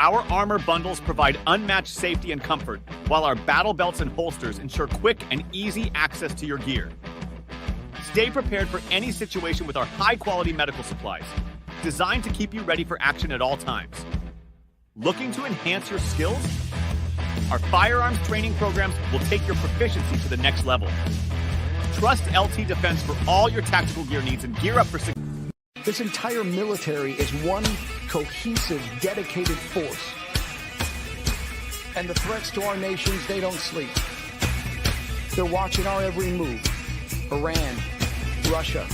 Our armor bundles provide unmatched safety and comfort, while our battle belts and holsters ensure quick and easy access to your gear. Stay prepared for any situation with our high-quality medical supplies, designed to keep you ready for action at all times. Looking to enhance your skills? Our firearms training programs will take your proficiency to the next level. Trust LT Defense for all your tactical gear needs and gear up for success. This entire military is one cohesive, dedicated force. And the threats to our nations, they don't sleep. They're watching our every move. Iran, Russia,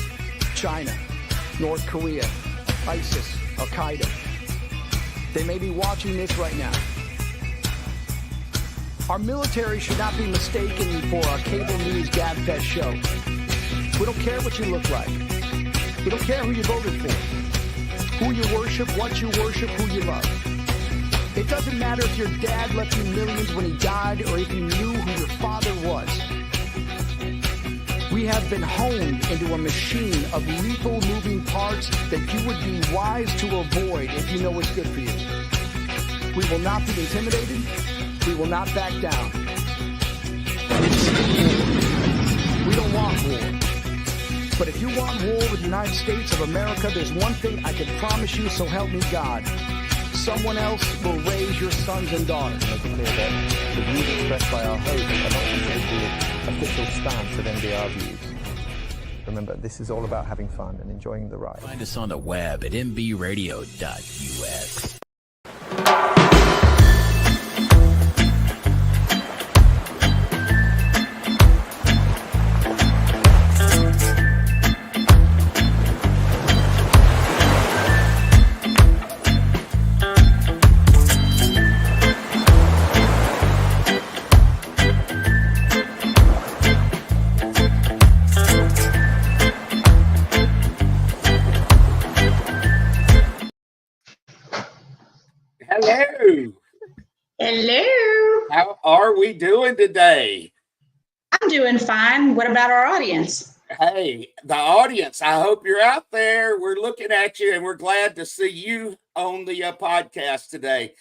China, North Korea, ISIS, Al-Qaeda. They may be watching this right now. Our military should not be mistaken for a cable news gabfest show. We don't care what you look like. We don't care who you voted for, who you worship, what you worship, who you love. It doesn't matter if your dad left you millions when he died or if you knew who your father was. We have been honed into a machine of lethal moving parts that you would be wise to avoid if you know what's good for you. We will not be intimidated. We will not back down. We don't want war. But if you want war with the United States of America, there's one thing I can promise you, so help me God. Someone else will raise your sons and daughters. Make it clear that the views expressed by our host are not considered the official stance of NBR views. Remember, this is all about having fun and enjoying the ride. Find us on the web at nbradio.us. Hello. Hello. How are we doing today? I'm doing fine. What about our audience? Hey, the audience, I hope you're out there. We're looking at you and we're glad to see you on the podcast today.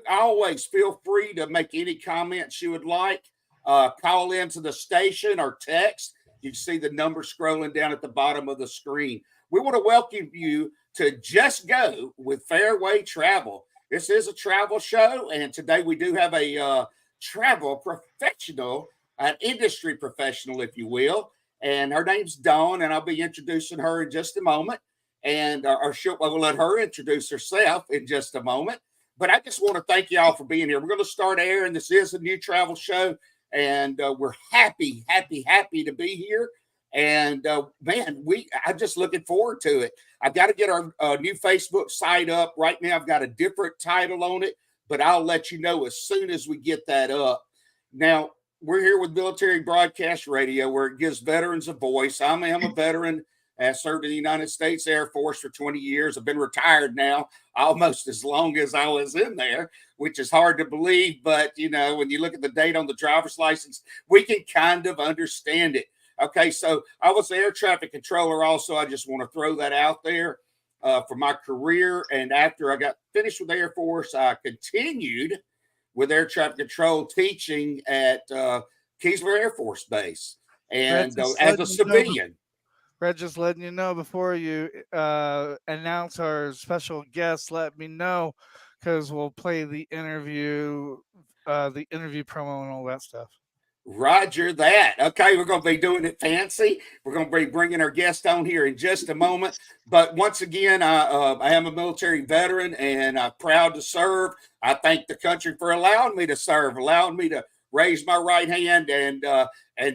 Always feel free to make any comments you would like. Call into the station or text. You can see the number scrolling down at the bottom of the screen. We want to welcome you to JustGo with Phareway Travel. This is a travel show, and today we do have a travel professional, an industry professional, if you will, and her name's Dawn, and I'll be introducing her in just a moment, and we'll let her introduce herself in just a moment. But I just want to thank you all for being here. We're going to start airing. This is a new travel show, and we're happy to be here. And man, I'm just looking forward to it. I've got to get our new Facebook site up. Right now, I've got a different title on it, but I'll let you know as soon as we get that up. Now, we're here with Military Broadcast Radio, where it gives veterans a voice. I am a veteran. I served in the United States Air Force for 20 years. I've been retired now almost as long as I was in there, which is hard to believe. But, you know, when you look at the date on the driver's license, we can kind of understand it. Okay, so I was the air traffic controller also. I just want to throw that out there for my career. And after I got finished with the Air Force, I continued with air traffic control teaching at Keesler Air Force Base. And as a civilian. Brett, just letting you know before you announce our special guest, let me know, because we'll play the interview promo and all that stuff. Roger that. Okay, we're going to be doing it fancy. We're going to be bringing our guest on here in just a moment. But once again, I am a military veteran, and I'm proud to serve. I thank the country for allowing me to serve, allowing me to raise my right hand and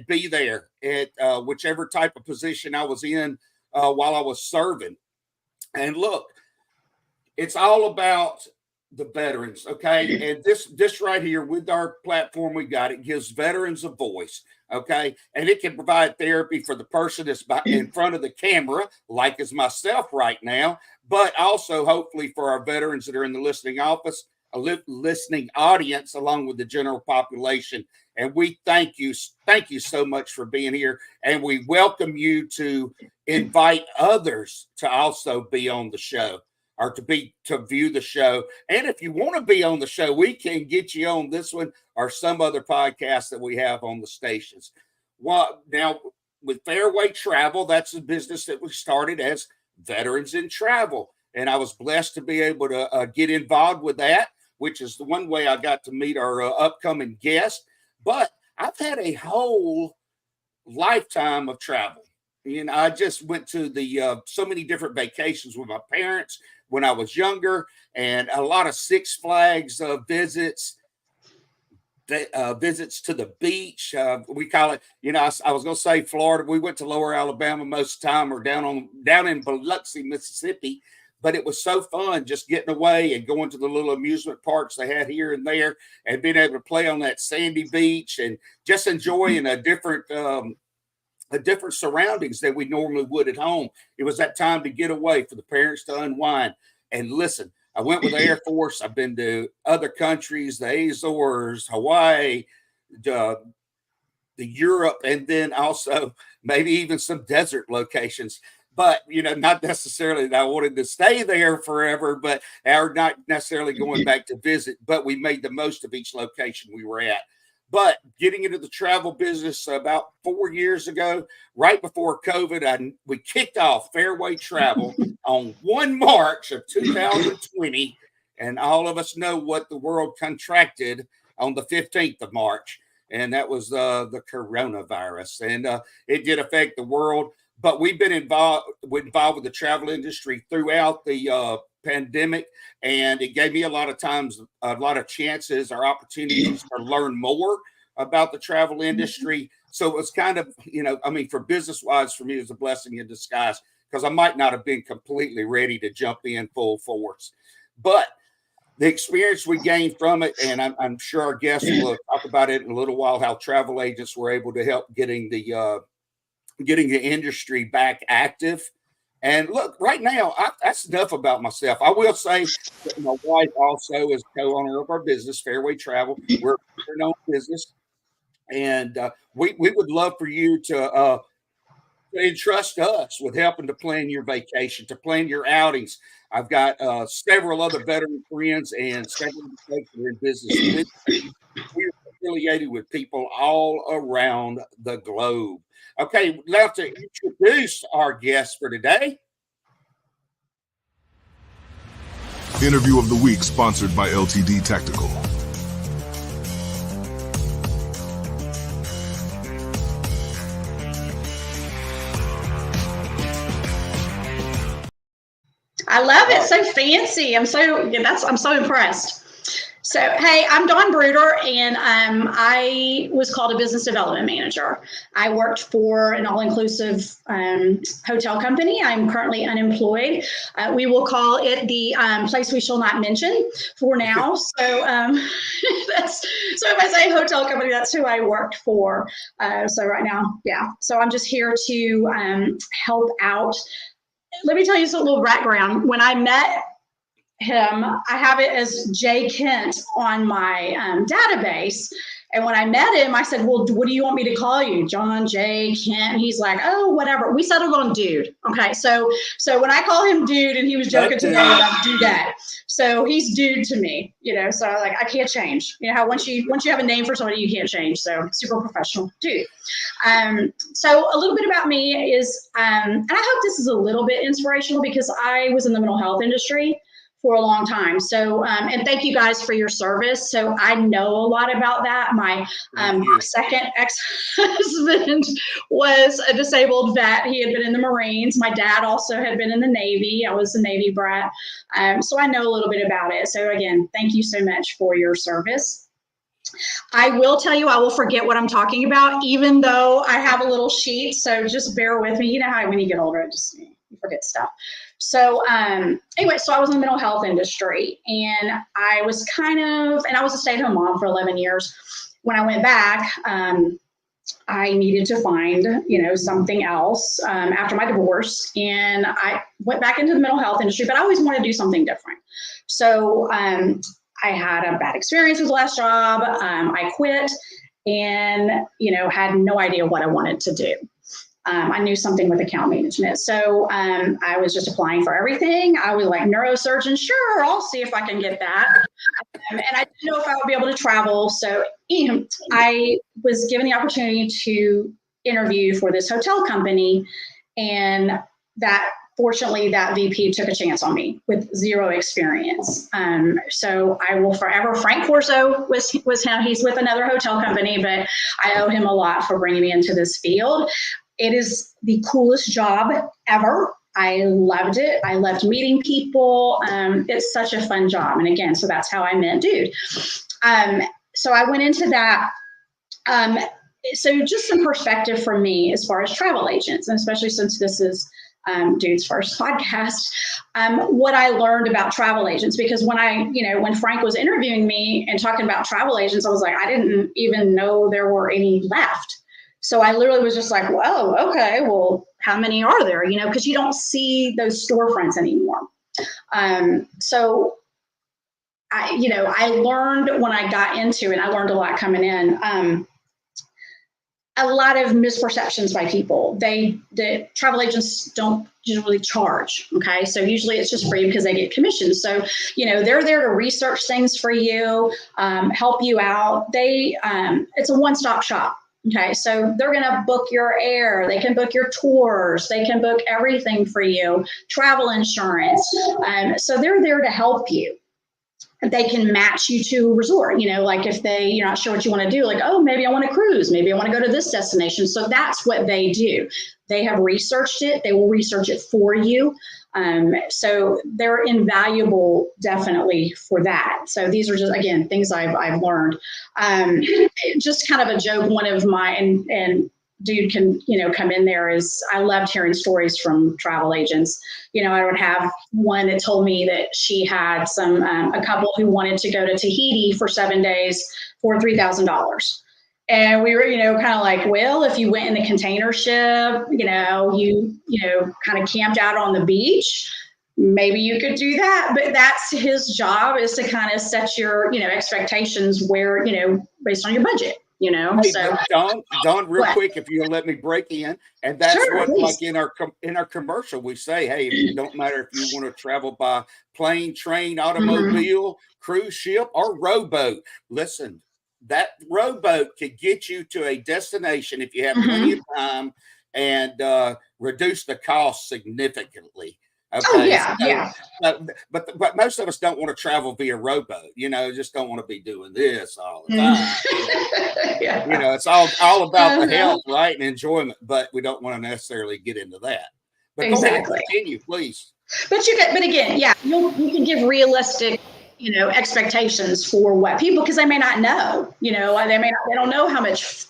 be there at whichever type of position I was in while I was serving. And look, it's all about the veterans, okay? And this right here with our platform we got, it gives veterans a voice, okay? And it can provide therapy for the person that's in front of the camera, like as myself right now, but also hopefully for our veterans that are in the listening audience, along with the general population. And we thank you so much for being here, and we welcome you to invite others to also be on the show. or to view the show. And if you want to be on the show, we can get you on this one or some other podcast that we have on the stations. Well, now with Phareway Travel, that's a business that we started as Veterans in Travel. And I was blessed to be able to get involved with that, which is the one way I got to meet our upcoming guest. But I've had a whole lifetime of travel. I just went to so many different vacations with my parents when I was younger, and a lot of Six Flags visits, visits to the beach. We call it, I was going to say Florida. We went to Lower Alabama most of the time, or down in Biloxi, Mississippi. But it was so fun just getting away and going to the little amusement parks they had here and there, and being able to play on that sandy beach and just enjoying a different surroundings than we normally would at home. It was that time to get away, for the parents to unwind. And listen, I went with the Air Force. I've been to other countries, the Azores, Hawaii, the Europe, and then also maybe even some desert locations. But, not necessarily that I wanted to stay there forever, but or not necessarily going back to visit, but we made the most of each location we were at. But getting into the travel business about 4 years ago, right before COVID, we kicked off Phareway Travel on 1 March of 2020. And all of us know what the world contracted on the 15th of March. And that was the coronavirus. And it did affect the world. But we've been involved with the travel industry throughout the pandemic, and it gave me a lot of chances or opportunities to learn more about the travel industry. So it was kind of, for business wise, for me, it was a blessing in disguise, because I might not have been completely ready to jump in full force. But the experience we gained from it, and I'm sure our guests will talk about it in a little while, how travel agents were able to help getting the industry back active. And look, right now, that's enough about myself. I will say that my wife also is co-owner of our business, Phareway Travel. We're a known business, and we would love for you to entrust us with helping to plan your vacation, to plan your outings. I've got several other veteran friends and several folks that are in business. We're affiliated with people all around the globe. Okay, now to introduce our guest for today. Interview of the week, sponsored by LTD Tactical. I love it. So fancy. I'm so impressed. So, hey, I'm Dawn Bruder, and I was called a business development manager. I worked for an all-inclusive hotel company. I'm currently unemployed. We will call it the place we shall not mention for now. So, so if I say hotel company, that's who I worked for. So right now, yeah. So I'm just here to help out. Let me tell you a little background. When I met him, I have it as Jay Kent on my database. And when I met him, I said, well, what do you want me to call you? John, Jay, Kent? And he's like, oh, whatever. We settled on dude. Okay. So when I call him dude, and he was joking today about do that. So he's dude to me, so I can't change. How once you have a name for somebody, you can't change. So super professional dude. So a little bit about me is, and I hope this is a little bit inspirational, because I was in the mental health industry for a long time. So, and thank you guys for your service. So I know a lot about that. My second ex-husband was a disabled vet. He had been in the Marines. My dad also had been in the Navy. I was a Navy brat. So I know a little bit about it. So again, thank you so much for your service. I will tell you, I will forget what I'm talking about, even though I have a little sheet. So just bear with me. You know how when you get older, you forget stuff. So anyway, so I was in the mental health industry, and I was I was a stay-at-home mom for 11 years. When I went back, I needed to find, something else after my divorce, and I went back into the mental health industry, but I always wanted to do something different. So I had a bad experience with the last job. I quit and, had no idea what I wanted to do. I knew something with account management. So I was just applying for everything. I was like, neurosurgeon, sure, I'll see if I can get that. And I didn't know if I would be able to travel. So I was given the opportunity to interview for this hotel company. And fortunately, that VP took a chance on me with zero experience. So I will forever, Frank Corso was him. He's with another hotel company, but I owe him a lot for bringing me into this field. It is the coolest job ever. I loved it. I loved meeting people. It's such a fun job. And again, so that's how I met Dude. So I went into that. So just some perspective from me as far as travel agents, and especially since this is Dude's first podcast, what I learned about travel agents, because when Frank was interviewing me and talking about travel agents, I was like, I didn't even know there were any left. So I literally was just like, well, okay, well, how many are there? Because you don't see those storefronts anymore. So I learned when I got into it, I learned a lot coming in, a lot of misperceptions by people. The travel agents don't usually charge. Okay. So usually it's just free because they get commissions. So, they're there to research things for you, help you out. It's a one-stop shop. Okay. So they're going to book your air. They can book your tours. They can book everything for you, travel insurance. So they're there to help you. They can match you to a resort, like if you're not sure what you want to do, like, oh, maybe I want to cruise. Maybe I want to go to this destination. So that's what they do. They have researched it. They will research it for you. So they're invaluable, definitely, for that. So these are just, again, things I've learned. Just kind of a joke. One of my, and Dude can, come in there, is I loved hearing stories from travel agents. I would have one that told me that she had a couple who wanted to go to Tahiti for 7 days for $3,000. And we were, kind of like, well, if you went in the container ship, you kind of camped out on the beach, maybe you could do that. But that's his job, is to kind of set your, expectations where, based on your budget. Hey, so Dawn, real quick, if you'll let me break in, and that's sure, what, please. like in our commercial, we say, hey, it don't matter if you want to travel by plane, train, automobile, cruise ship, or rowboat. Listen, that rowboat could get you to a destination if you have plenty of time, and reduce the cost significantly. Okay. Oh, yeah. But most of us don't want to travel via rowboat, just don't want to be doing this all the time. Yeah. It's all about the health, right, and enjoyment, but we don't want to necessarily get into that. But exactly. Go ahead, continue, please. But again, yeah, you can give realistic, expectations for what people, because they may not know, they don't know how much,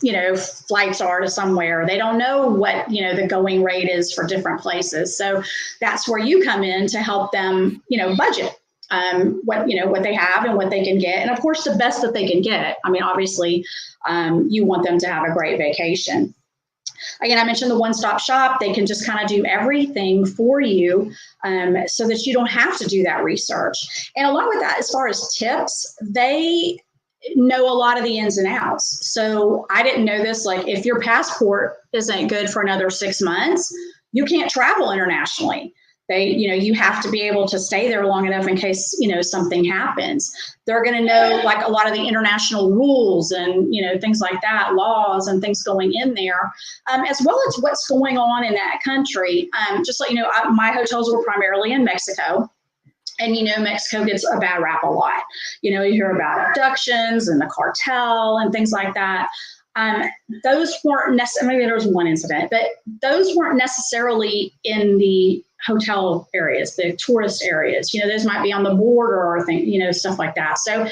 flights are to somewhere. They don't know what, the going rate is for different places. So that's where you come in to help them, budget, what they have and what they can get. And of course, the best that they can get. I mean, obviously, you want them to have a great vacation. Again, I mentioned the one-stop shop. They can just kind of do everything for you, so that you don't have to do that research. And along with that, as far as tips, they know a lot of the ins and outs. So I didn't know this, like if your passport isn't good for another 6 months, you can't travel internationally. You have to be able to stay there long enough in case, something happens. They're going to know like a lot of the international rules and, things like that, laws and things going in there, as well as what's going on in that country. Just like, my hotels were primarily in Mexico. And, Mexico gets a bad rap a lot. You hear about abductions and the cartel and things like that. Those weren't necessarily, maybe there was one incident, but those weren't necessarily in the hotel areas, the tourist areas. Those might be on the border or stuff like that. So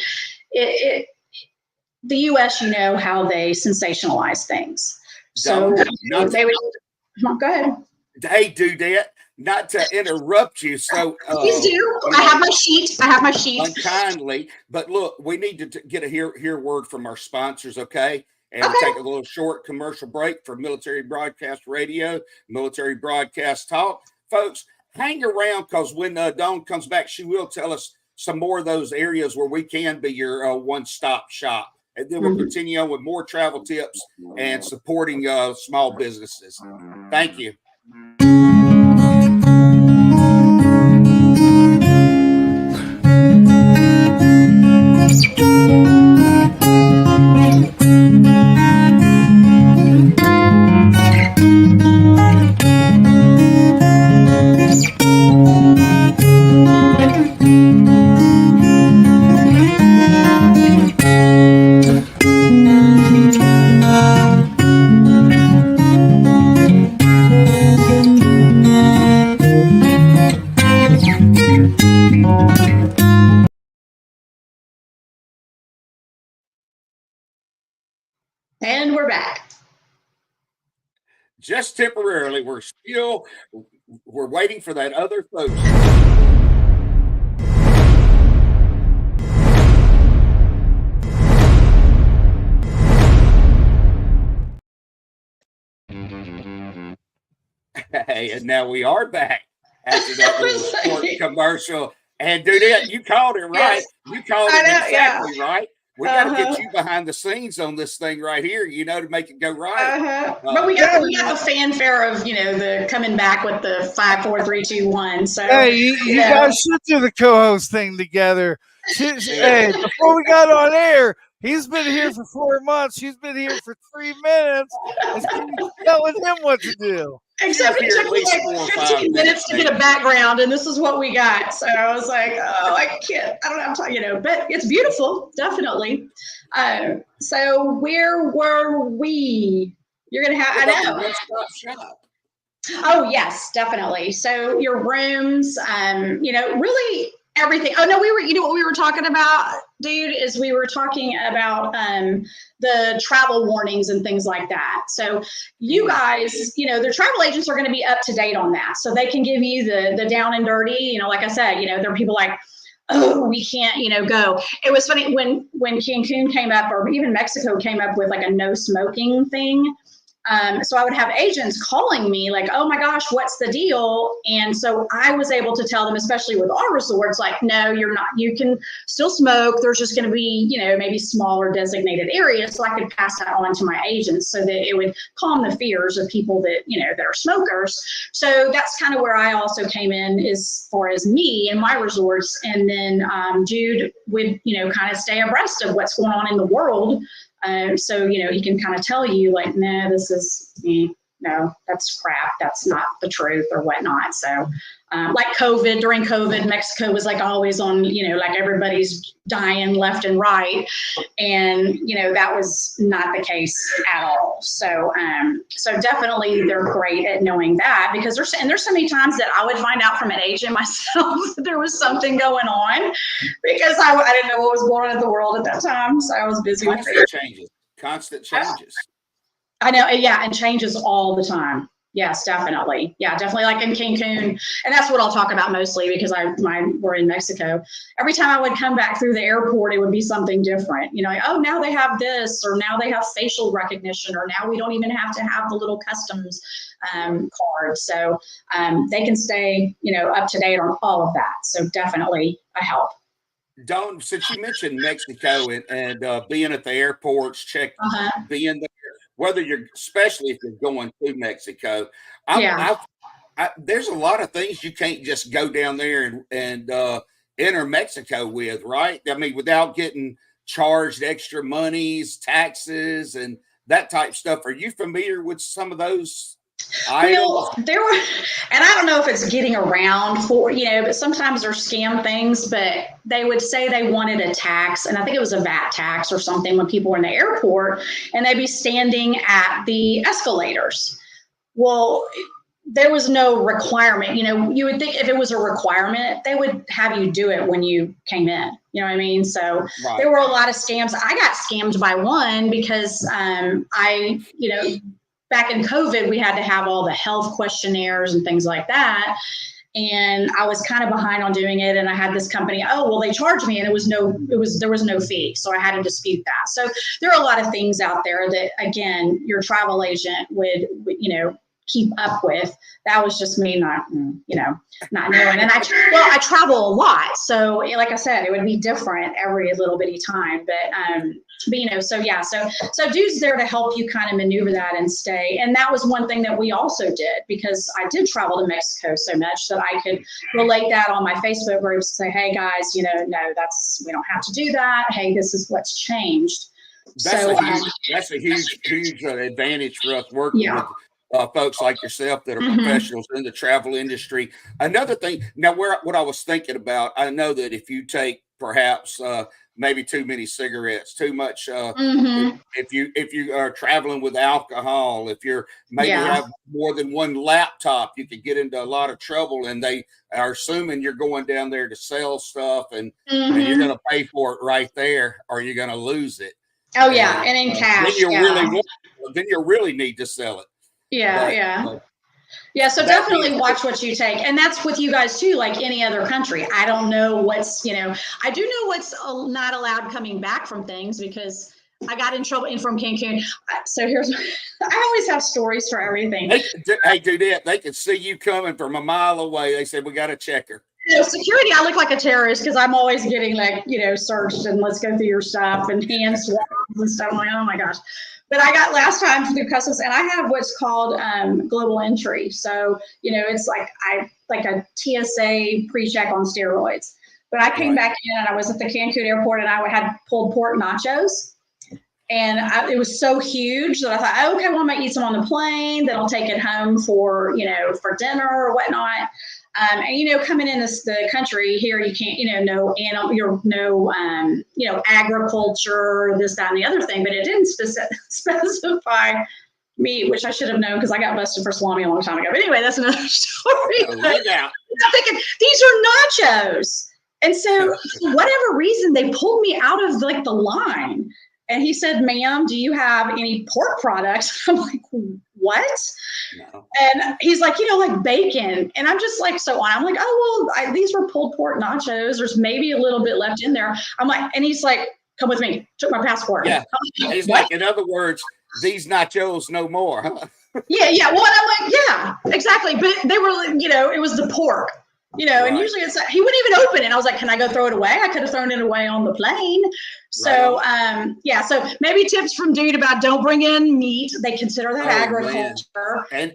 the U.S., how they sensationalize things. So they would, go ahead. Hey, Dudette, not to interrupt you. So please do. I have my sheet. Unkindly, but look, we need to get a hear word from our sponsors, okay? And take a little short commercial break for Military Broadcast Radio, Military Broadcast Talk. Folks, hang around, because when Dawn comes back, she will tell us some more of those areas where we can be your one-stop shop and then we'll continue on with more travel tips and supporting small businesses. Thank you. And we're back. Just temporarily, we're waiting for that other folks. Hey, and now we are back after that little short commercial. And do that, you called it right. Yes. You called it exactly yeah. right. We got to get you behind the scenes on this thing right here, you know, to make it go right. But we got the fanfare of, you know, the coming back with the 5, 4, 3, 2, 1. So hey, you guys should do the co-host thing together. Hey, before we got on air, he's been here for 4 months. She's been here for 3 minutes. And she's telling him what to do. Except it took me like 15 minutes to get a background, and this is what we got. So I was like, oh, I don't have time, you know, but it's beautiful, definitely. So where were we? You're going to have, I know. One-stop shop. Oh, yes, definitely. So your rooms, you know, really everything. Oh, no, you know what we were talking about, dude, is we were talking about the travel warnings and things like that. So you guys, you know, the travel agents are going to be up to date on that. So they can give you the down and dirty, you know, like I said, you know, there are people like, oh, we can't, you know, go. It was funny when Cancun came up, or even Mexico came up with like a no smoking thing. So I would have agents calling me like, oh my gosh, what's the deal? And so I was able to tell them, especially with our resorts, like, no, you're not, you can still smoke. There's just going to be, you know, maybe smaller designated areas. So I could pass that on to my agents so that it would calm the fears of people that, you know, that are smokers. So that's kind of where I also came in as far as me and my resorts. And then Jude would, you know, kind of stay abreast of what's going on in the world. So, you know, he can kind of tell you like, no, this is, no, that's crap. That's not the truth or whatnot. So like during COVID, Mexico was like always on, you know, like everybody's dying left and right. And, you know, that was not the case at all. So, so definitely they're great at knowing that, because there's so many times that I would find out from an agent myself that there was something going on, because I didn't know what was going on in the world at that time. So I was busy with it. Constant changes. I know. Yeah. And changes all the time. Yes, definitely. Yeah, definitely. Like in Cancun, and that's what I'll talk about mostly, because we're in Mexico. Every time I would come back through the airport, it would be something different. You know, like, oh, now they have this, or now they have facial recognition, or now we don't even have to have the little customs card. So they can stay, you know, up to date on all of that. So definitely a help. Dawn, since you mentioned Mexico and being at the airports, being there, whether especially if you're going to Mexico, there's a lot of things you can't just go down there and enter Mexico with, right? I mean, without getting charged extra monies, taxes, and that type of stuff. Are you familiar with some of those? Well, there were, and I don't know if it's getting around for, you know, but sometimes they're scam things, but they would say they wanted a tax, and I think it was a VAT tax or something when people were in the airport, and they'd be standing at the escalators. Well, there was no requirement. You know, you would think if it was a requirement, they would have you do it when you came in. You know what I mean? So there were a lot of scams. I got scammed by one because you know, back in COVID, we had to have all the health questionnaires and things like that. And I was kind of behind on doing it. And I had this company, oh, well, they charged me, and there was no fee. So I had to dispute that. So there are a lot of things out there that, again, your travel agent would, you know, keep up with. That was just me not knowing. And I travel a lot, so like I said, it would be different every little bitty time. But so Dude's there to help you kind of maneuver that and stay. And that was one thing that we also did, because I did travel to Mexico so much that I could relate that on my Facebook groups, say, hey guys, no, we don't have to do that. Hey, this is what's changed. That's a huge advantage for us working with folks like yourself that are professionals in the travel industry. Another thing, now what I was thinking about, I know that if you take perhaps maybe too many cigarettes, too much, if you are traveling with alcohol, if you're maybe have more than one laptop, you could get into a lot of trouble, and they are assuming you're going down there to sell stuff, and you're going to pay for it right there, or you're going to lose it. Oh yeah, and in cash. Then you really need to sell it. So definitely watch what you take. And that's with you guys too, like any other country. I don't know what's, I do know what's not allowed coming back from things, because I got in trouble from Cancun. So I always have stories for everything. Hey, Dudette, they can see you coming from a mile away. They said, we got to check her. Security, I look like a terrorist because I'm always getting searched and let's go through your stuff and hand swabs and stuff. I'm like, oh my gosh. But I got last time through customs, and I have what's called global entry. So, it's like a TSA pre-check on steroids. But I came back in, and I was at the Cancun airport, and I had pulled pork nachos. And it was so huge that I thought, okay, well, I might eat some on the plane. Then I'll take it home for dinner or whatnot. And coming in the country here, you can't, no agriculture, this, that, and the other thing. But it didn't specify meat, which I should have known because I got busted for salami a long time ago. But anyway, that's another story. I'm thinking, these are nachos. And so for whatever reason, they pulled me out of the line. And he said, ma'am, do you have any pork products? I'm like, what? No. And he's like, like bacon. And I'm just like, so on. I'm like, oh, well, these were pulled pork nachos. There's maybe a little bit left in there. I'm like, and he's like, come with me. Took my passport. Yeah. He's like, in other words, these nachos no more. Huh? Yeah. Well, and I'm like, yeah, exactly. But they were, it was the pork. And usually he wouldn't even open it. I was like, can I go throw it away? I could have thrown it away on the plane. So, so maybe tips from Dude about don't bring in meat. They consider that agriculture. And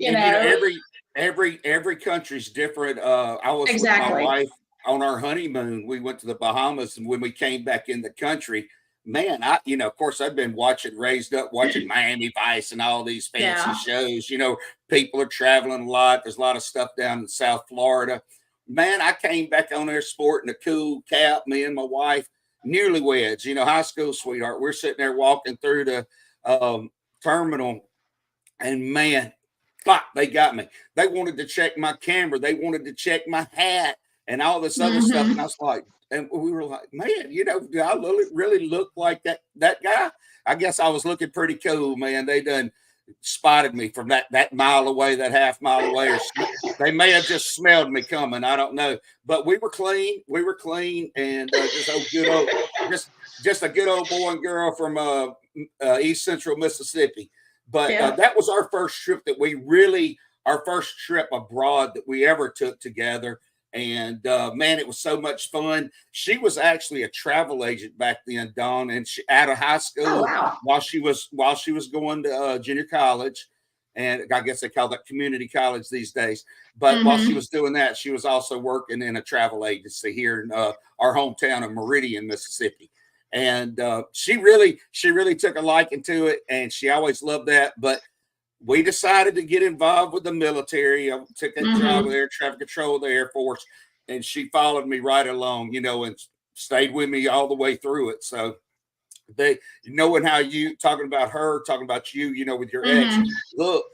every country's different. I was with my wife on our honeymoon. We went to the Bahamas, and when we came back in the country, man, of course, I've been raised up watching Miami Vice and all these fancy shows. People are traveling a lot. There's a lot of stuff down in South Florida. Man, I came back on there sporting a cool cap, me and my wife, newlyweds, high school sweetheart. We're sitting there walking through the terminal, and man, they got me. They wanted to check my camera. They wanted to check my hat and all this other stuff. And I was like, and we were like, man, do I really look like that guy? I guess I was looking pretty cool, man. They done spotted me from that mile away, that half mile away, or they may have just smelled me coming. I don't know, but we were clean, and just a good old boy and girl from East Central Mississippi. But that was our first trip our first trip abroad that we ever took together. And man, it was so much fun. She was actually a travel agent back then, Dawn, and she out of high school while she was going to junior college, and I guess they call that community college these days. But while she was doing that, she was also working in a travel agency here in our hometown of Meridian, Mississippi. And she really took a liking to it, and she always loved that. But we decided to get involved with the military. I took that job with air traffic control of the Air Force, and she followed me right along, and stayed with me all the way through it. So knowing how you talking about you, with your ex, look,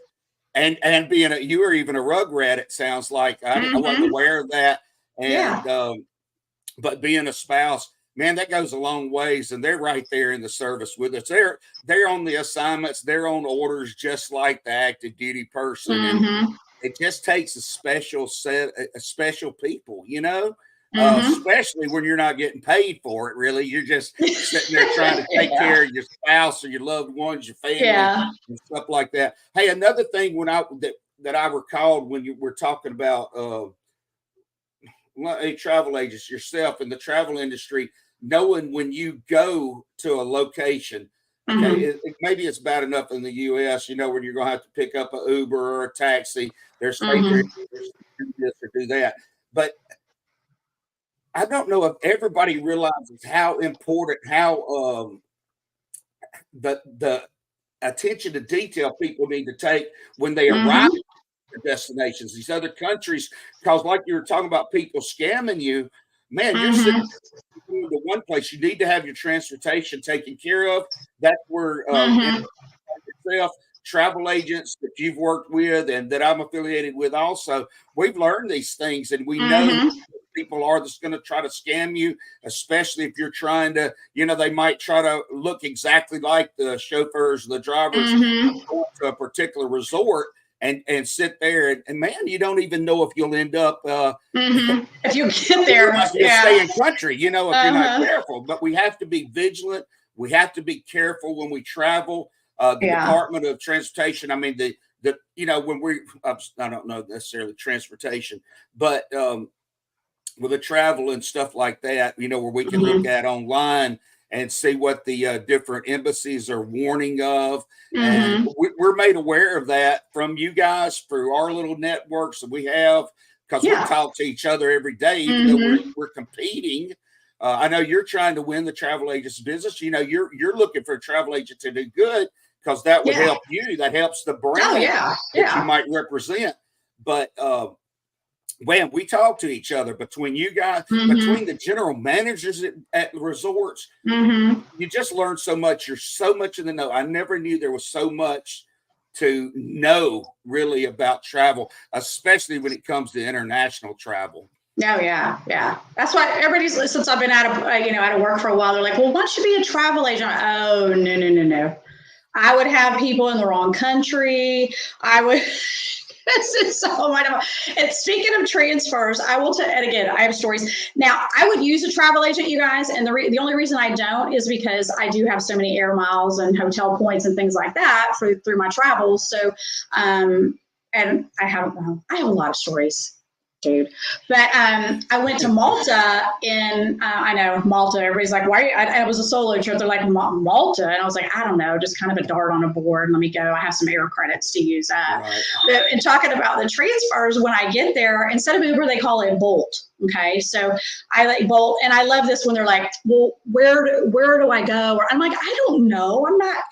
and being you were even a rug rat, it sounds like. I wasn't aware of that. And but being a spouse, man, that goes a long ways, and they're right there in the service with us. They're on the assignments, they're on orders, just like the active duty person. And it just takes a special set of special people, especially when you're not getting paid for it. Really, you're just sitting there trying to take care of your spouse or your loved ones, your family, and stuff like that. Hey, another thing that that I recalled when you were talking about travel agents, yourself in the travel industry, knowing when you go to a location. Okay, maybe it's bad enough in the U.S., when you're going to have to pick up an Uber or a taxi. There's state regulators to do this or do that. But I don't know if everybody realizes how important, how the attention to detail people need to take when they arrive at destinations, these other countries, because like you were talking about people scamming you, man, you're sitting to one place. You need to have your transportation taken care of. That's where yourself, travel agents that you've worked with and that I'm affiliated with also, we've learned these things, and we know people are that's going to try to scam you, especially if you're trying to, they might try to look exactly like the chauffeurs, the drivers going to a particular resort and sit there and man, you don't even know if you'll end up if you get there, stay in country, if you're not careful. But we have to be vigilant. We have to be careful when we travel. The Department of Transportation, I mean, the when we, I don't know necessarily transportation, but with the travel and stuff like that, where we can look at online and see what the different embassies are warning of. And we're made aware of that from you guys through our little networks that we have, because we talk to each other every day, even though we're competing. I know you're trying to win the travel agent's business. You're looking for a travel agent to do good, because that would help you. That helps the brand that you might represent. But man, we talk to each other between you guys, between the general managers at resorts. You just learn so much. You're so much in the know. I never knew there was so much to know really about travel, especially when it comes to international travel. Oh, yeah. That's why everybody's, since I've been out of work for a while, they're like, well, why don't you be a travel agent? Oh, no. I would have people in the wrong country. I would... And speaking of transfers, I will and again, I have stories. Now, I would use a travel agent, you guys, and the only reason I don't is because I do have so many air miles and hotel points and things like that through my travels. So, and I have a lot of stories, dude. But I went to Malta I know Malta. Everybody's like, why? I was a solo trip. They're like, Malta, and I was like, I don't know, just kind of a dart on a board. Let me go. I have some air credits to use. But in talking about the transfers, when I get there, instead of Uber, they call it Bolt. Okay, so I like Bolt, and I love this when they're like, well, where do I go? Or I'm like, I don't know. I'm not,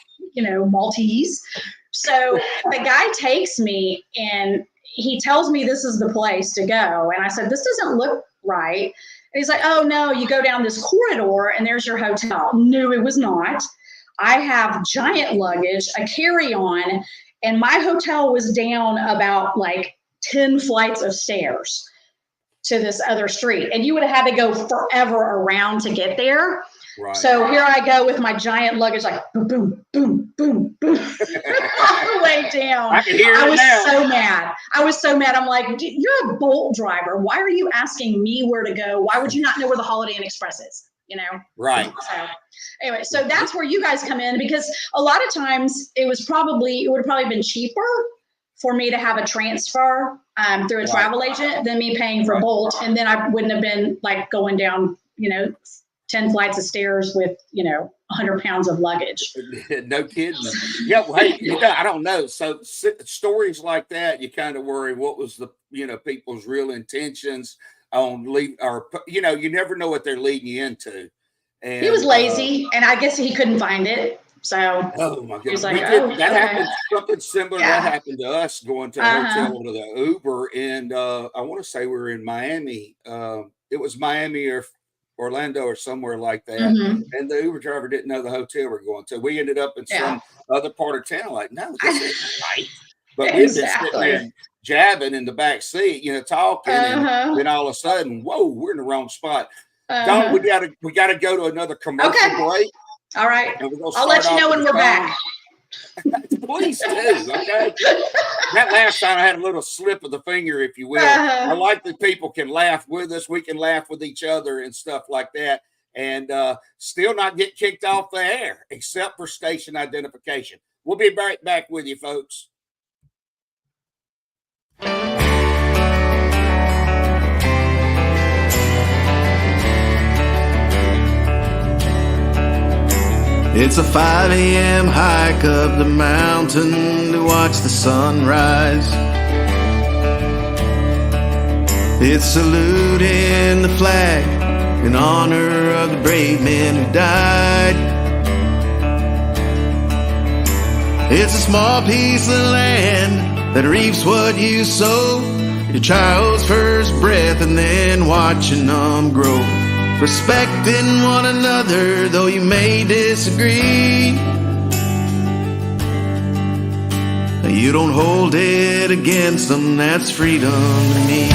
Maltese. So the guy takes me and he tells me this is the place to go. And I said, this doesn't look right. And he's like, oh, no, you go down this corridor and there's your hotel. No, it was not. I have giant luggage, a carry-on, and my hotel was down about like 10 flights of stairs to this other street. And you would have had to go forever around to get there. Right. So here I go with my giant luggage, like boom, boom, boom, boom, boom, all the way down. I was so mad. I'm like, you're a Bolt driver. Why are you asking me where to go? Why would you not know where the Holiday Inn Express is? Right. So anyway, so that's where you guys come in, because a lot of times it would have probably been cheaper for me to have a transfer through a travel agent than me paying for Bolt, and then I wouldn't have been like going down, 10 flights of stairs with, 100 pounds of luggage. No kidding. Yeah. Well, hey, I don't know. So stories like that, you kind of worry what was the, people's real intentions on leave, or, you never know what they're leading you into. And he was lazy, and I guess he couldn't find it. So oh my goodness, like, happened. Something similar that happened to us going to a hotel with the Uber, and I want to say we were in Miami. It was Miami or Orlando or somewhere like that. And the Uber driver didn't know the hotel we're going to. We ended up in some other part of town. Like, no, this isn't right. But we've been sitting there jabbing in the back seat, talking, and then all of a sudden, whoa, we're in the wrong spot. Don, we gotta go to another commercial break. All right. I'll let you know when we're back. Please do. Okay. That last time I had a little slip of the finger, if you will. I like that people can laugh with us. We can laugh with each other and stuff like that, and still not get kicked off the air, except for station identification. We'll be right back with you, folks. It's a 5 a.m. hike up the mountain to watch the sunrise. It's saluting the flag in honor of the brave men who died. It's a small piece of land that reaps what you sow, your child's first breath, and then watching them grow. Respecting one another, though you may disagree. You don't hold it against them, that's freedom to me.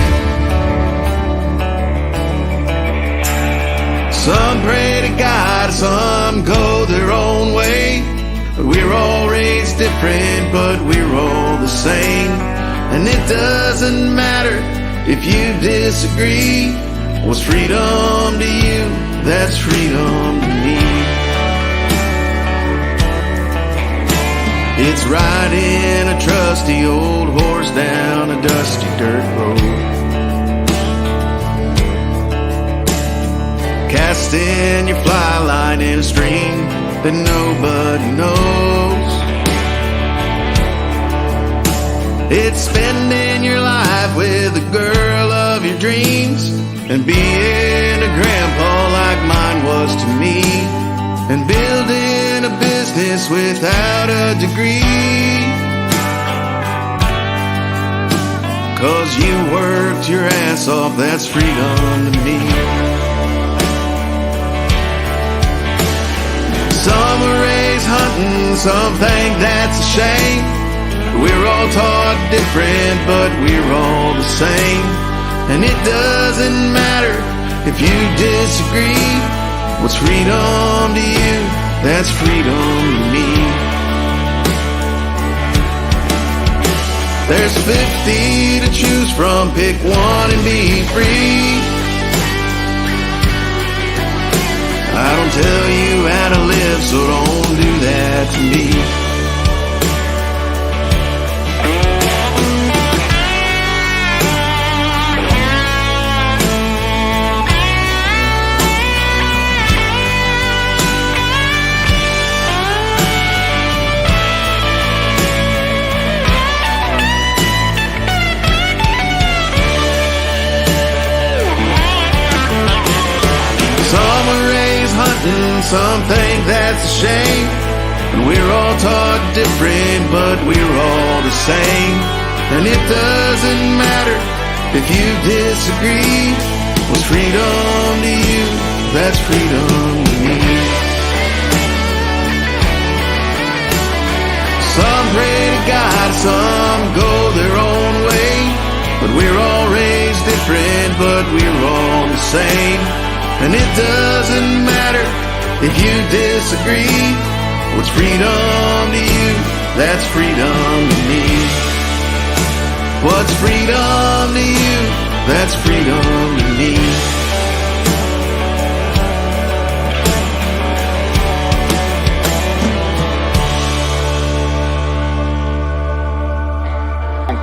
Some pray to God, some go their own way. We're all raised different, but we're all the same. And it doesn't matter if you disagree. What's freedom to you? That's freedom to me. It's riding a trusty old horse down a dusty dirt road, casting your fly line in a stream that nobody knows. It's spending your life with the girl of your dreams, and being a grandpa like mine was to me, and building a business without a degree. 'Cause you worked your ass off, that's freedom to me. Some were raised hunting, some think that's a shame. We're all taught different, but we're all the same. And it doesn't matter if you disagree. What's freedom to you? That's freedom to me. There's 50 to choose from, pick one and be free. I don't tell you how to live, so don't do that to me. Some think that's a shame, and we're all taught different, but we're all the same. And it doesn't matter if you disagree. What's freedom to you? That's freedom to me. Some pray to God, some go their own way, but we're all raised different, but we're all the same. And it doesn't matter if you disagree. What's freedom to you? That's freedom to me. What's freedom to you? That's freedom to me.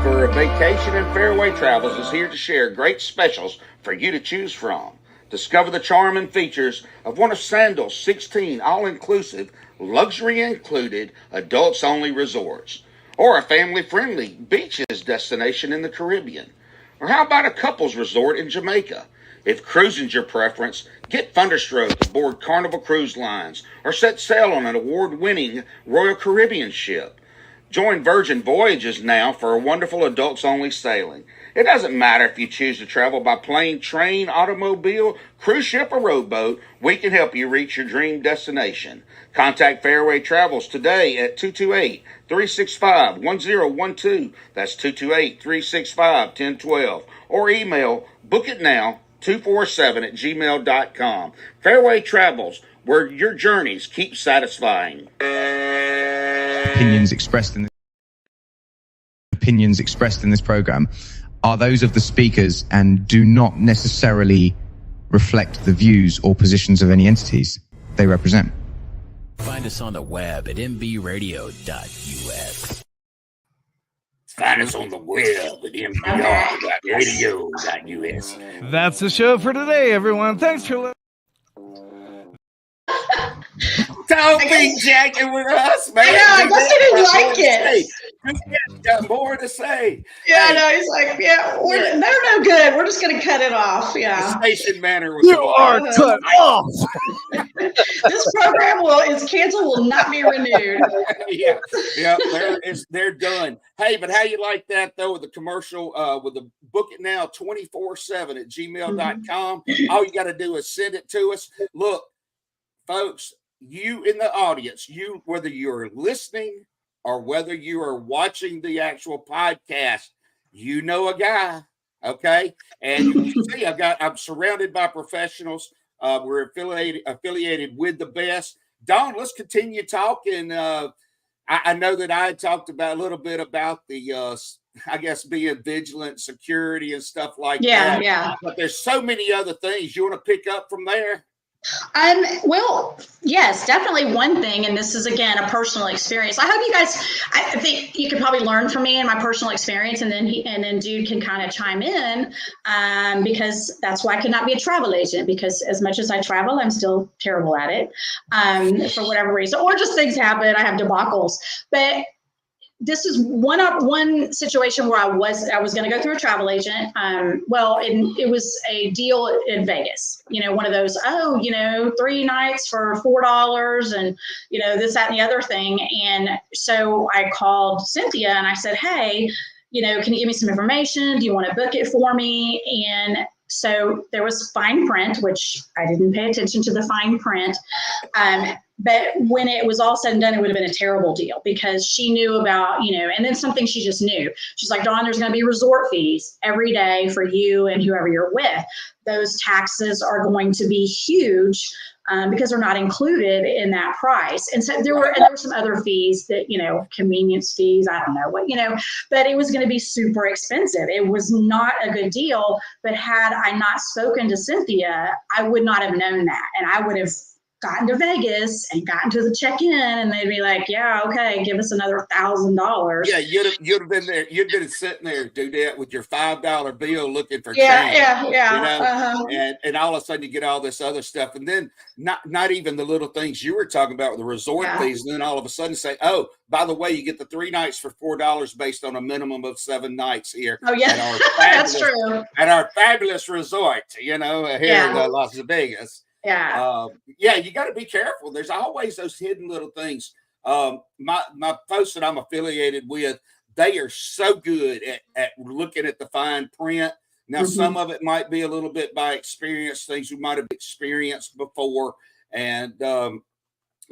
For a Vacation and Fairway Travels is here to share great specials for you to choose from. Discover the charm and features of one of Sandal's 16 all-inclusive, luxury-included, adults-only resorts, or a family-friendly beaches destination in the Caribbean. Or how about a couples resort in Jamaica? If cruising's your preference, get Thunderstroke aboard Carnival Cruise Lines or set sail on an award-winning Royal Caribbean ship. Join Virgin Voyages now for a wonderful adults-only sailing. It doesn't matter if you choose to travel by plane, train, automobile, cruise ship, or rowboat, we can help you reach your dream destination. Contact Phareway Travels today at 228-365-1012. That's 228-365-1012. Or email bookitnow247@gmail.com. Phareway Travels, where your journeys keep satisfying. Opinions expressed in this program are those of the speakers and do not necessarily reflect the views or positions of any entities they represent. Find us on the web at mbradio.us. Find us on the web at mpr.radio.us. That's the show for today, everyone. Thanks for listening. Don't be jacking with us, man. I know, I guess he didn't like it. He's got more to say. Yeah, no, he's like, they're no good. We're just going to cut it off. Yeah. The station manner was You are cut off. This program is canceled, will not be renewed. yeah, they're done. Hey, but how you like that though with the commercial, with the book it now 24/7 at gmail.com. All you got to do is send it to us. Look, folks, you in the audience, whether you're listening or whether you are watching the actual podcast, you know a guy, okay? And you see, I'm surrounded by professionals. We're affiliated with the best. Don, let's continue talking. I know that I had talked about a little bit about the, I guess, being vigilant, security, and stuff like that. Yeah. But there's so many other things. You want to pick up from there? Well, yes, definitely one thing, and this is again a personal experience. I hope you guys, I think you could probably learn from me and my personal experience, and then Dude can kind of chime in, because that's why I could not be a travel agent, because as much as I travel, I'm still terrible at it, for whatever reason, or just things happen. I have debacles, but this is one situation where I was going to go through a travel agent. It was a deal in Vegas, one of those, 3 nights for $4 and, this, that, and the other thing. And so I called Cynthia and I said, hey, can you give me some information? Do you want to book it for me? And so there was fine print, which I didn't pay attention to the fine print. But when it was all said and done, it would have been a terrible deal because she knew about, and then something she just knew. She's like, Dawn, there's going to be resort fees every day for you and whoever you're with. Those taxes are going to be huge because they're not included in that price. And so there were some other fees that, convenience fees, I don't know what, but it was going to be super expensive. It was not a good deal. But had I not spoken to Cynthia, I would not have known that. And I would have gotten to Vegas and gotten to the check-in, and they'd be like, yeah, okay, give us another $1,000. Yeah, you'd have been there. You'd been sitting there, do that with your $5 bill looking for change. Yeah. And all of a sudden you get all this other stuff. And then not even the little things you were talking about with the resort fees. And then all of a sudden say, oh, by the way, you get the 3 nights for $4 based on a minimum of 7 nights here. Oh, yeah, that's true. At our fabulous resort, here in Las Vegas. Yeah. You got to be careful. There's always those hidden little things. My folks that I'm affiliated with, they are so good at looking at the fine print. Now, some of it might be a little bit by experience, things we might have experienced before, and that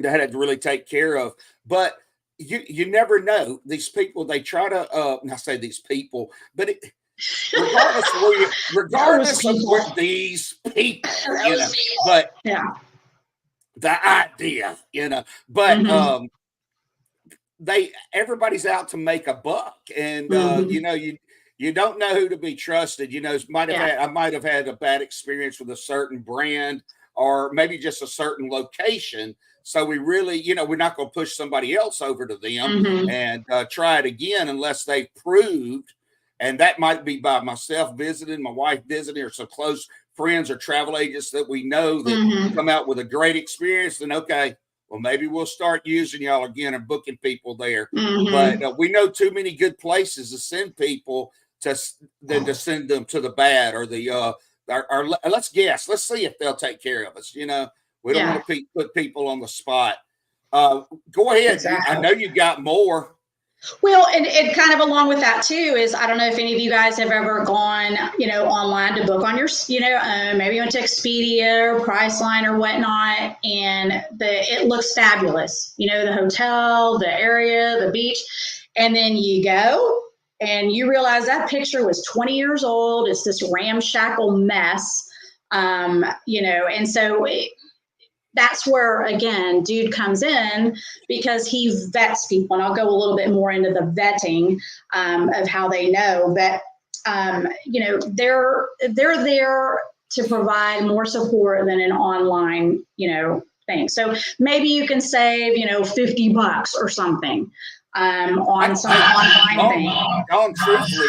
had to really take care of. But you never know. These people, they try to, I say these people, but regardless of what these people, but the idea, but everybody's out to make a buck, and you don't know who to be trusted. I might have had a bad experience with a certain brand or maybe just a certain location. So we really, we're not going to push somebody else over to them and try it again unless they proved. And that might be by myself visiting, my wife visiting, or some close friends or travel agents that we know that come out with a great experience. Then, okay, well, maybe we'll start using y'all again and booking people there. But we know too many good places to send people than to send them to the bad or the let's guess. Let's see if they'll take care of us. We don't want to put people on the spot. Go ahead. Exactly. I know you got more. Well, and kind of along with that too is, I don't know if any of you guys have ever gone, online to book on your, maybe you went to Expedia or Priceline or whatnot, and it looks fabulous. The hotel, the area, the beach, and then you go and you realize that picture was 20 years old. It's this ramshackle mess, and so that's where, again, Dude comes in because he vets people. And I'll go a little bit more into the vetting of how they know. But, they're there to provide more support than an online, thing. So maybe you can save, $50 or something. on some online thing. Dawn, truthfully,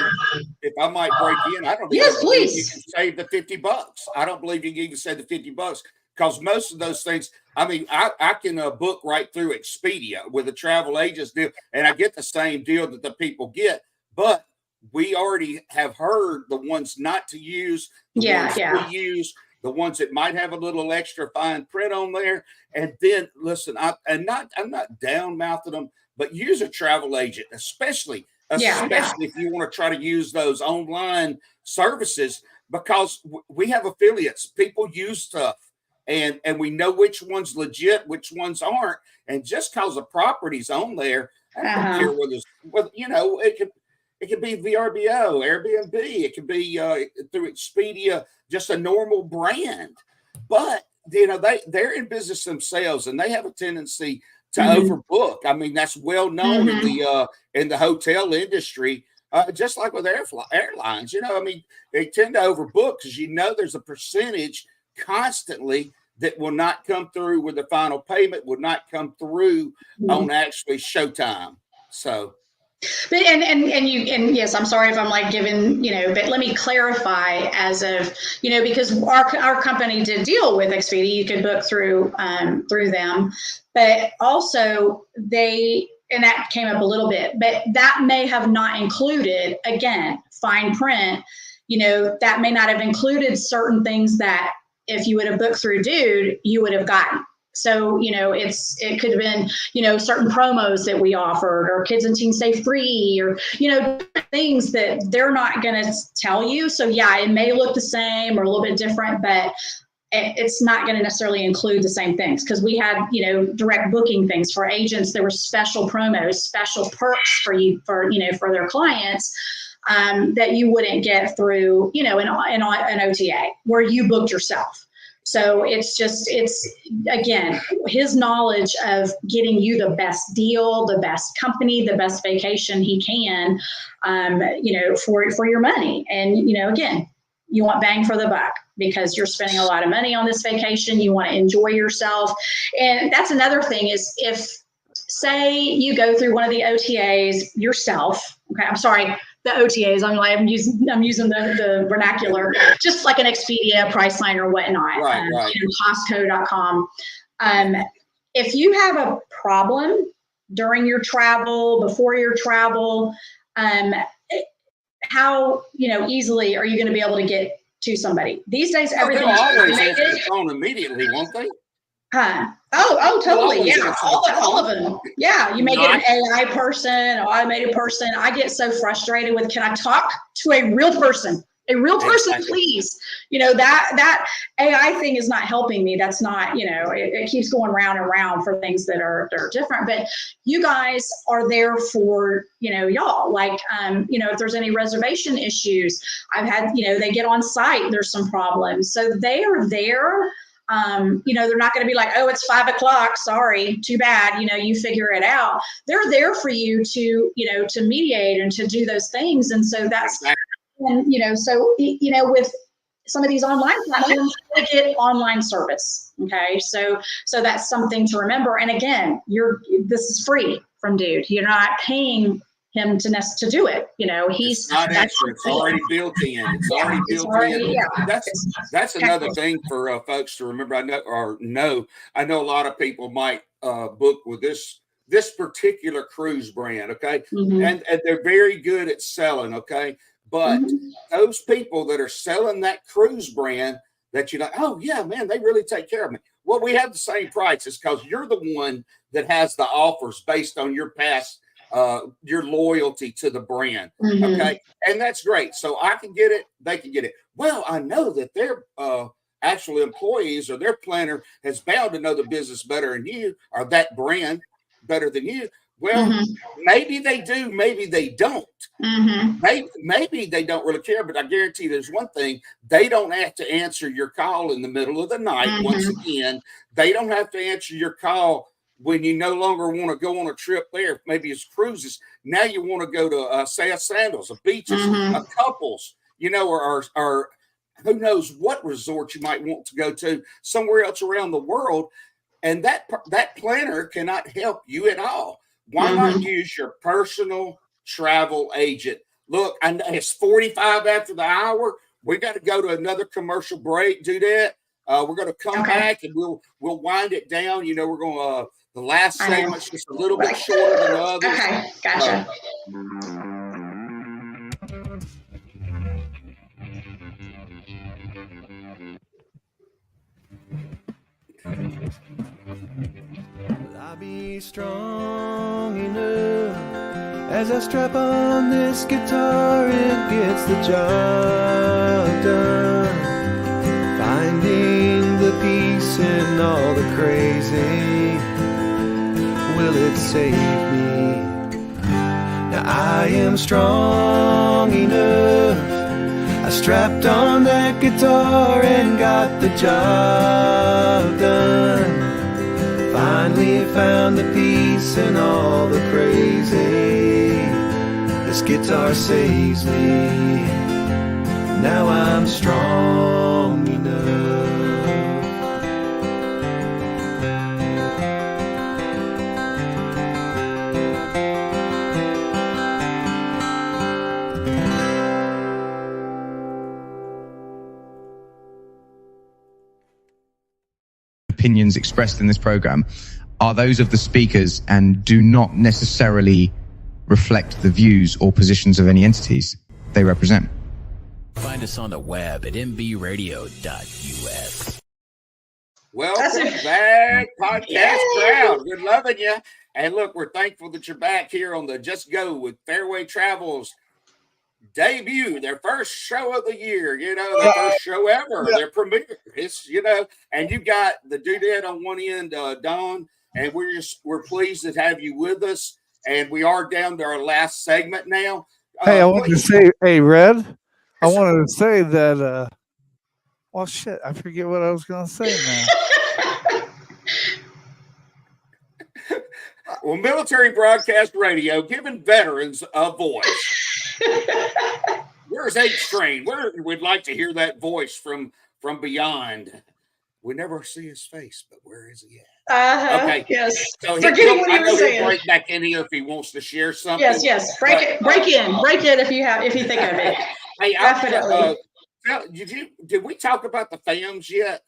if I might break in, I don't even believe you can save the $50. I don't believe you can even save the $50 because most of those things, I mean, I can book right through Expedia with a travel agent's deal, and I get the same deal that the people get, but we already have heard the ones not to use, the ones we use, the ones that might have a little extra fine print on there. And then listen, I'm not down mouthing them, but use a travel agent, especially if you want to try to use those online services, because we have affiliates. People use stuff, and we know which one's legit, which ones aren't. And just because the property's on there, I don't care whether it could be VRBO, Airbnb. It could be through Expedia, just a normal brand. But they're in business themselves, and they have a tendency to overbook. I mean, that's well known in the hotel industry, just like with airlines. I mean, they tend to overbook because there's a percentage constantly that will not come through with the final payment, will not come through on actually showtime. So. But and yes, I'm sorry if I'm like giving, but let me clarify as of, because our company did deal with Expedia. You could book through them, but also and that came up a little bit, but that may have not included, again, fine print, that may not have included certain things that if you would have booked through Dude, you would have gotten. So, it could have been, certain promos that we offered, or Kids and Teens Stay Free, or, things that they're not going to tell you. So, yeah, it may look the same or a little bit different, but it's not going to necessarily include the same things, because we had, direct booking things for agents. There were special promos, special perks for their clients that you wouldn't get through, an OTA where you booked yourself. So it's again, his knowledge of getting you the best deal, the best company, the best vacation he can, for your money. And, again, you want bang for the buck because you're spending a lot of money on this vacation. You want to enjoy yourself. And that's another thing is if, say, you go through one of the OTAs yourself. Okay, I'm sorry. The OTAs, I'm using the vernacular, just like an Expedia, Priceline, or whatnot, right. Costco.com. If you have a problem during your travel, before your travel, how easily are you going to be able to get to somebody these days? Everything's always answer the phone immediately, won't they? Oh, totally. Yeah. All of them. Yeah. You may get an AI person, an automated person. I get so frustrated with, can I talk to a real person? A real person, please. That AI thing is not helping me. That's not, it keeps going round and round for things that are different. But you guys are there for, y'all. Like, if there's any reservation issues, I've had, they get on site, there's some problems. So they are there. They're not going to be like, oh, it's 5 o'clock. Sorry, too bad. You figure it out. They're there for you to, to mediate and to do those things. And so that's, and, with some of these online platforms, they get online service. Okay. So that's something to remember. And again, this is free from Dude. You're not paying him to do it. He's not extra. It's already built in. It's already built in. Yeah. That's another thing for folks to remember. I know a lot of people might book with this particular cruise brand. Okay. And they're very good at selling. Okay. But those people that are selling that cruise brand that you're like, oh yeah, man, they really take care of me. Well, we have the same prices because you're the one that has the offers based on your past your loyalty to the brand. Okay. And that's great. So I can get it. They can get it. Well, I know that their actual employees or their planner is bound to know the business better than you, or that brand better than you. Well, maybe they do. Maybe they don't. Maybe they don't really care, but I guarantee there's one thing. They don't have to answer your call in the middle of the night. Once again, they don't have to answer your call when you no longer want to go on a trip there. Maybe it's cruises. Now you want to go to sandals, beaches, couples, or who knows what resort you might want to go to somewhere else around the world. And that planner cannot help you at all. Why not use your personal travel agent? Look, and it's 45 after the hour. We got to go to another commercial break. Do that. We're going to come back and we'll wind it down. You know, we're going to the last segment's just a little bit shorter than the others. Okay, gotcha. Will I be strong enough as I strap on this guitar and gets the job done? Finding the peace in all the crazy, will it save me? Now I am strong enough. I strapped on that guitar and got the job done. Finally found the peace in all the crazy. This guitar saves me. Now I'm strong enough. Opinions expressed in this program are those of the speakers and do not necessarily reflect the views or positions of any entities they represent. Find us on the web at mbradio.us. Welcome back, podcast crowd. We're loving you. And look, we're thankful that you're back here on the Just Go with Phareway Travel's debut, their first show of the year, you know, their first show ever, their premiere. It's, you know, and you got the doodad on one end, Don, and we're pleased to have you with us. And we are down to our last segment now. Hey, I wanted to say, hey, Red, I wanted to say that, well, shit, I forget what I was going to say now. Well, Military Broadcast Radio, giving veterans a voice. Where's H-Train? We'd like to hear that voice from beyond. We never see his face, but where is he at? Okay. Yes. So Forgetting what you were saying. Break back in here if he wants to share something. Yes. Break it if you think of it. Hey, definitely. Did we talk about the FAMs yet?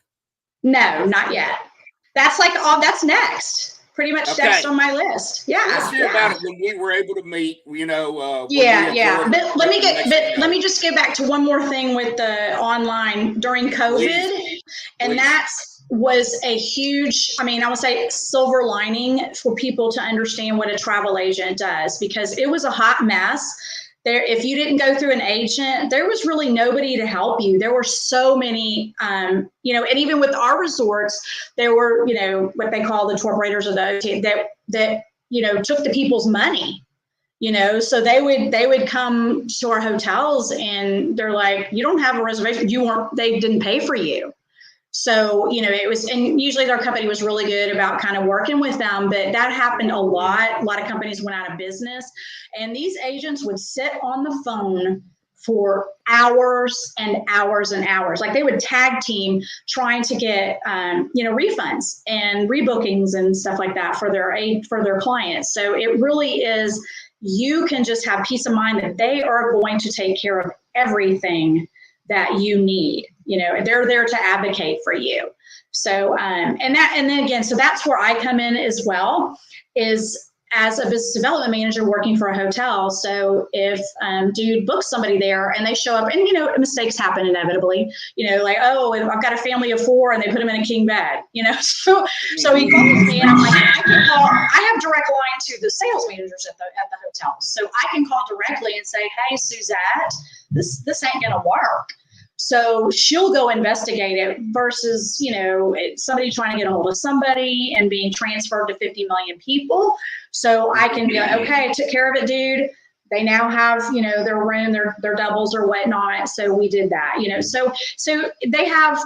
No, not yet. That's that's next. Pretty much next on my list. Yeah. Let's hear about it when we were able to meet, you know. But let me just get back to one more thing with the online during COVID. And that was a huge, I would say silver lining for people to understand what a travel agent does, because it was a hot mess. If you didn't go through an agent, there was really nobody to help you. There were so many, and even with our resorts, there were, what they call the tour operators or that took the people's money, so they would come to our hotels and they're like, you don't have a reservation. They didn't pay for you. So, it was, and usually our company was really good about kind of working with them, but that happened a lot. A lot of companies went out of business, and these agents would sit on the phone for hours and hours and hours. Like they would tag team trying to get, refunds and rebookings and stuff like that for their clients. So it really is, you can just have peace of mind that they are going to take care of everything that you need. They're there to advocate for you. So, and then again, so that's where I come in as well, is as a business development manager working for a hotel. So if dude books somebody there and they show up, and mistakes happen inevitably, like, oh, I've got a family of 4 and they put them in a king bed, so he calls me and I'm like, I have direct line to the sales managers at the hotel. So I can call directly and say, hey, Suzette, this ain't gonna work. So she'll go investigate it versus, somebody trying to get a hold of somebody and being transferred to 50 million people. So I can be like, okay, I took care of it, dude. They now have, their room, their doubles or whatnot. So we did that, so they have,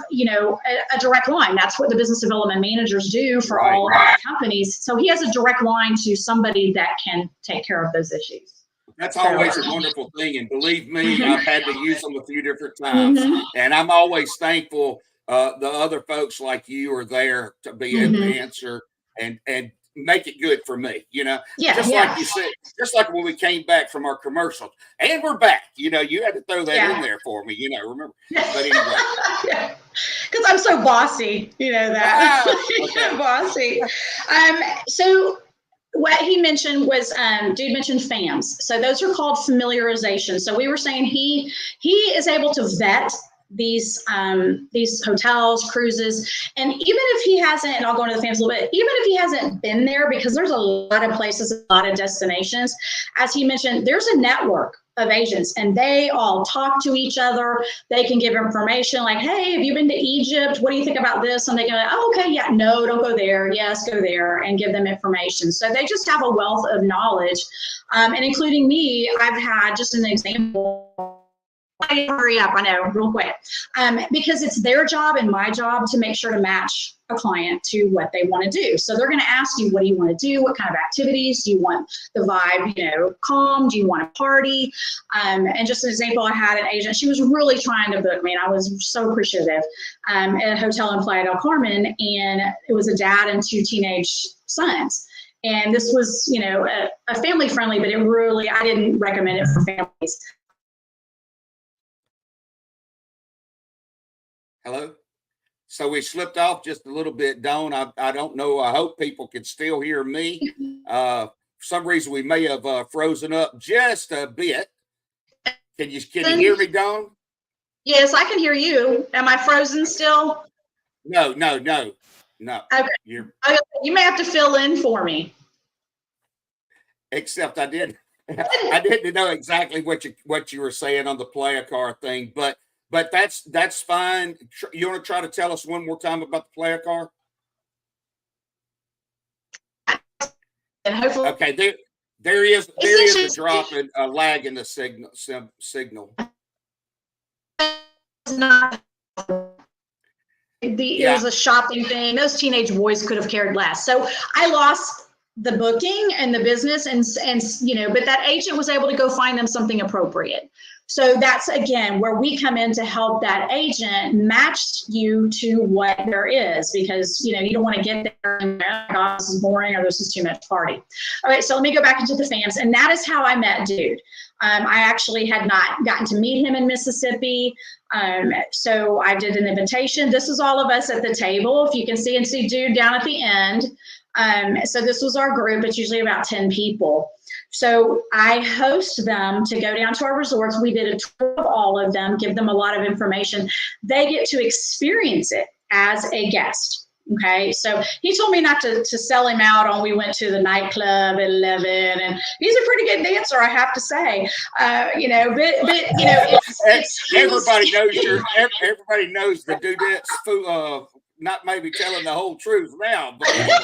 a direct line. That's what the business development managers do for all of our companies. So he has a direct line to somebody that can take care of those issues. That's always a wonderful thing. And believe me, I've had to use them a few different times. And I'm always thankful the other folks like you are there to be able to answer and make it good for me, Yeah, just yeah. like you said, just like when we came back from our commercials and we're back, you had to throw that in there for me, remember, but anyway. Because I'm so bossy, that. Okay. Bossy. So what he mentioned was, dude mentioned FAMs. So those are called familiarization. So we were saying he is able to vet these hotels, cruises, and even if he hasn't, and I'll go into the FAMs a little bit, even if he hasn't been there, because there's a lot of places, a lot of destinations, as he mentioned, there's a network of agents and they all talk to each other. They can give information like, hey, have you been to Egypt? What do you think about this? And they go, oh, okay, yeah, no, don't go there. Yes, go there, and give them information. So they just have a wealth of knowledge. And including me, I've had, just an example, hurry up, I know, real quick, because it's their job and my job to make sure to match a client to what they want to do. So they're going to ask you, what do you want to do? What kind of activities? Do you want the vibe, calm? Do you want to party? And just an example, I had an agent, she was really trying to book me, and I was so appreciative, at a hotel in Playa del Carmen, and it was a dad and 2 teenage sons. And this was, a family friendly, but I didn't recommend it for families. Hello? So we slipped off just a little bit, Dawn. I don't know. I hope people can still hear me. For some reason, we may have frozen up just a bit. Can you hear me, Dawn? Yes, I can hear you. Am I frozen still? No. Okay. You may have to fill in for me. Except I didn't know exactly what you were saying on the player car thing, but that's fine. You want to try to tell us one more time about the player car? And hopefully, okay, there is a drop in a lag in the signal. It's not. It was a shopping thing. Those teenage boys could have cared less. So I lost the booking and the business, and but that agent was able to go find them something appropriate. So that's, again, where we come in to help that agent match you to what there is, because, you don't want to get there and, oh, God, this is boring, or this is too much party. All right, so let me go back into the FAMs. And that is how I met Dude. I actually had not gotten to meet him in Mississippi. So I did an invitation. This is all of us at the table. If you can see Dude down at the end. So this was our group. It's usually about 10 people. So I host them to go down to our resorts. We did a tour of all of them, give them a lot of information. They get to experience it as a guest. Okay, so he told me not to sell him out on, we went to the nightclub at 11, and he's a pretty good dancer, I have to say. Everybody knows the dudettes not maybe telling the whole truth now, but anyway.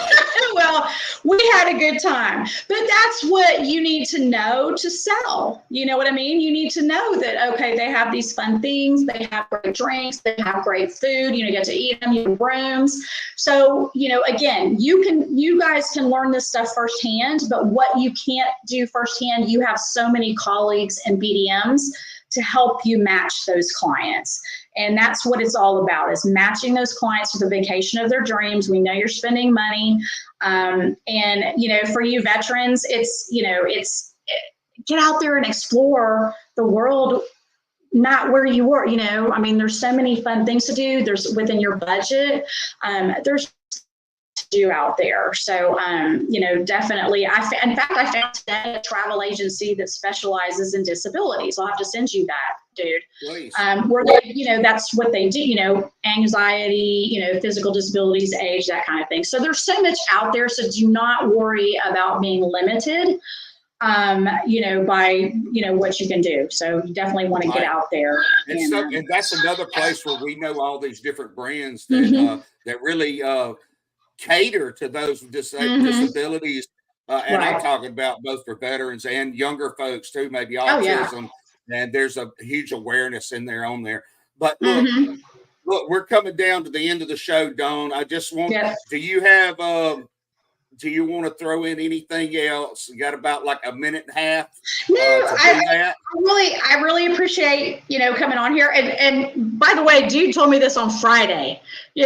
Well, we had a good time, but that's what you need to know to sell. You know what I mean? You need to know that, okay, they have these fun things, they have great drinks, they have great food, you get to eat them, you have rooms. So, again, you guys can learn this stuff firsthand, but what you can't do firsthand, you have so many colleagues and BDMs to help you match those clients. And that's what it's all about, is matching those clients to the vacation of their dreams. We know you're spending money. And, for you veterans, it's get out there and explore the world, not where you were, there's so many fun things to do. There's within your budget. There's to do out there. So, definitely. I found today a travel agency that specializes in disabilities. I'll have to send you that, dude. Please. Where they, that's what they do, anxiety, physical disabilities, age, that kind of thing. So there's so much out there. So do not worry about being limited, by, what you can do. So you definitely want to get out there. And that's another place where we know all these different brands that, that really, cater to those disabilities. And I'm talking about both for veterans and younger folks too, maybe autism. And there's a huge awareness in there on there. But look, we're coming down to the end of the show, Dawn. I just want, do you have do you want to throw in anything else? You got about like a minute and a half. No, I really appreciate, coming on here. And by the way, dude told me this on Friday, so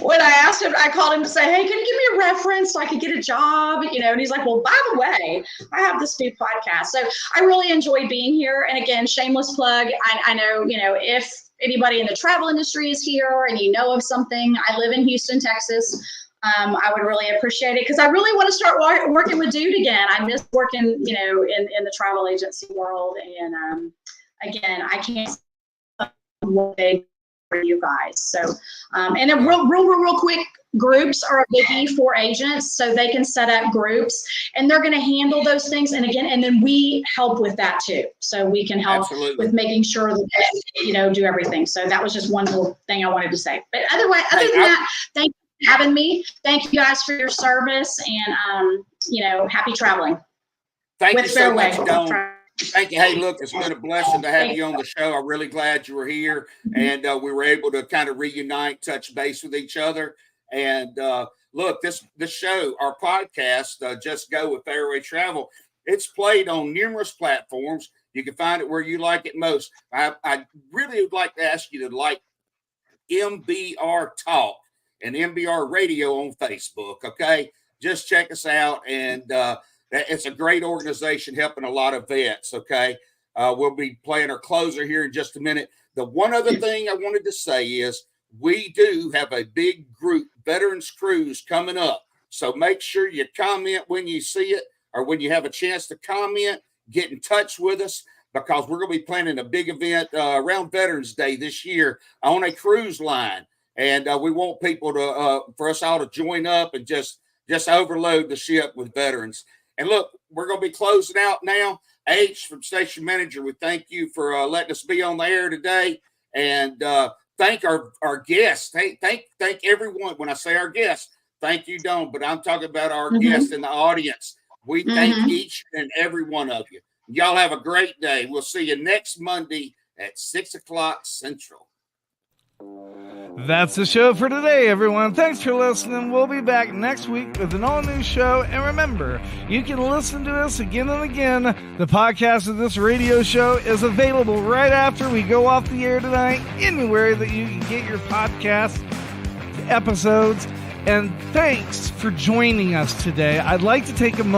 when I asked him, I called him to say, hey, can you give me a reference so I could get a job? And he's like, well, by the way, I have this new podcast. So I really enjoy being here. And again, shameless plug. I know, if anybody in the travel industry is here and you know of something, I live in Houston, Texas. I would really appreciate it because I really want to start working with Dude again. I miss working, in the travel agency world. And again, I can't wait for you guys. So, and then real quick, groups are a biggie for agents, so they can set up groups and they're going to handle those things. And then we help with that too. So we can help with making sure that they, do everything. So that was just one little thing I wanted to say. But other than that, thank you for having me. Thank you guys for your service and, happy traveling. Thank you so much, Dawn. Thank you. Hey, look, it's been a blessing to have you on the show. I'm really glad you were here and we were able to kind of reunite, touch base with each other. And look, this show, our podcast, JustGo with Phareway Travel, it's played on numerous platforms. You can find it where you like it most. I really would like to ask you to like MBR Talk and MBR Radio on Facebook, okay? Just check us out. And it's a great organization helping a lot of vets, okay? We'll be playing our closer here in just a minute. The one other thing I wanted to say is we do have a big group, Veterans Cruise, coming up. So make sure you comment when you see it or when you have a chance to comment, get in touch with us because we're going to be planning a big event around Veterans Day this year on a cruise line. And we want people for us all to join up and just overload the ship with veterans. And look, we're going to be closing out now. H from Station Manager, we thank you for letting us be on the air today. And thank our guests. Thank everyone. When I say our guests, thank you, Dawn, but I'm talking about our guests in the audience. We thank each and every one of you. Y'all have a great day. We'll see you next Monday at 6:00 Central. That's the show for today, everyone. Thanks for listening. We'll be back next week with an all-new show. And remember, you can listen to us again and again. The podcast of this radio show is available right after we go off the air tonight, anywhere that you can get your podcast episodes. And thanks for joining us today. I'd like to take a moment